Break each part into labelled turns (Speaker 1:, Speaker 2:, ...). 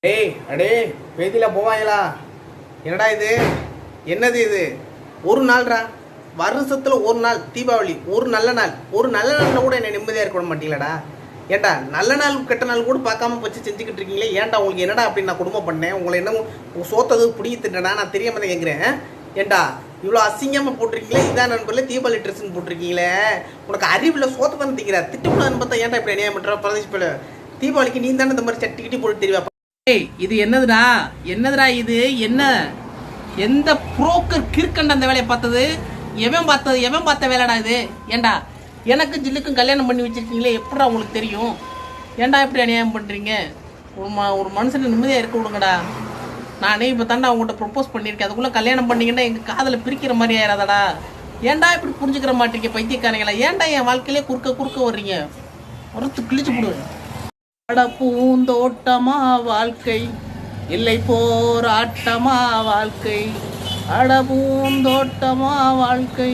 Speaker 1: டேய் அடே பேதியில் போவாங்களா? என்னடா இது? என்னது இது? ஒரு நாள்ரா, வருஷத்தில் ஒரு நாள் தீபாவளி, ஒரு நல்ல நாளில் கூட என்னை நிம்மதியாக இருக்க விட மாட்டீங்களாடா? ஏன்டா நல்ல நாள் கெட்ட நாள் கூட பார்க்காம வச்சு செஞ்சுக்கிட்டு இருக்கீங்களே? ஏன்டா உங்களுக்கு என்னடா அப்படின்னு நான் குடும்பம் பண்ணேன்? உங்களை என்ன சோத்தது பிடிக்க திட்டா? நான் தெரியாம தான் கேட்குறேன். ஏன்டா இவ்வளோ அசிங்கமாக போட்டிருக்கீங்களே? இதான் நண்பர்களே தீபாவளி ட்ரெஸ்ன்னு போட்டிருக்கீங்களே? உனக்கு அறிவில் சோத்த தானே திங்கிற? திட்டக்கூடாதுன்னு பார்த்தா ஏன்டா இப்படி அநியாயம் பண்ணுற? பிரதேஷ் போல தீபாவளிக்கு நீ தானே இந்த மாதிரி சட்டிக்கிட்டி போட்டு தெரியா?
Speaker 2: இது என்னதுடா இது என்ன? எந்த புரோக்கர் கிறுக்கண்ட அந்த வேலையை பார்த்தது? எவன் பார்த்த வேலைடா இது? ஏண்டா எனக்கு ஜில்லுக்கும் கல்யாணம் பண்ணி வச்சிருக்கீங்களே, எப்படா உங்களுக்கு தெரியும்? ஏன்டா இப்படி அநியாயம் பண்ணுறீங்க? ஒரு மனுஷனை நிம்மதியாக இருக்க விடுங்கடா. நானே இப்போ தாண்டா அவங்கள்ட்ட ப்ரொப்போஸ் பண்ணியிருக்கேன். அதுக்குள்ளே கல்யாணம் பண்ணிங்கன்னா எங்கள் காதில் பிரிக்கிற மாதிரி ஆயிடாதடா. ஏன்டா இப்படி புரிஞ்சுக்கிற மாட்டீங்க பைத்தியக்காரங்களா? ஏன்டா என் வாழ்க்கையிலே குறுக்க வர்றீங்க? ஒருத்து கிழிச்சு போடுவேன். பூந்தோட்டமா வாழ்க்கை, இல்லை போராட்டமா வாழ்க்கை? பூந்தோட்டமா வாழ்க்கை,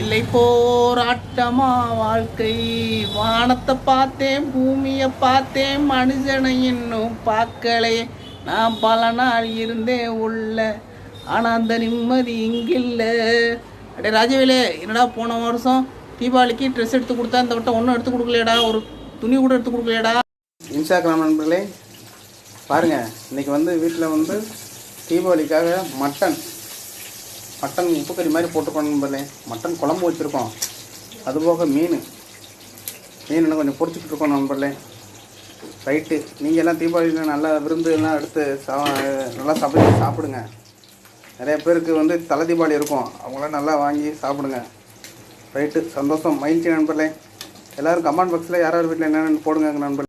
Speaker 2: இல்லை போராட்டமா வாழ்க்கை? வானத்தை பார்த்தேன், பூமியை பார்த்தேன், மனுஷனை இன்னும் பார்க்கலையே. நான் பல நாள் இருந்தேன் உள்ள, ஆனால் அந்த நிம்மதி இங்கில்ல. அடே ராஜவேலே, என்னடா போன வருஷம் தீபாவளிக்கு ட்ரெஸ் எடுத்து கொடுத்தா, இந்த வட்டம் ஒன்றும் எடுத்து கொடுக்கலையடா? ஒரு துணி கூட எடுத்து கொடுக்கலையடா?
Speaker 1: இன்ஸ்டாகிராம் நண்பர்களே பாருங்கள், இன்றைக்கி வீட்டில் தீபாவளிக்காக மட்டன் உப்புக்கறி மாதிரி போட்டுக்கணும் நண்பர்களே. மட்டன் குழம்பு வச்சுருக்கோம், அதுபோக மீன் இன்னும் கொஞ்சம் பொரிச்சுக்கிட்டு இருக்கோம் நண்பர்களே. ரைட்டு, நீங்கள் எல்லாம் தீபாவளியில் நல்லா விருந்து எல்லாம் எடுத்து நல்லா சாப்பிடுங்க. நிறைய பேருக்கு தலை தீபாவளி இருக்கும், அவங்களாம் நல்லா வாங்கி சாப்பிடுங்க. ரைட்டு, சந்தோஷம், மகிழ்ச்சி நண்பர்களே. எல்லோரும் கமெண்ட் பாக்ஸில் யார் வீட்டில் என்னென்னு போடுங்க நண்பர்களே.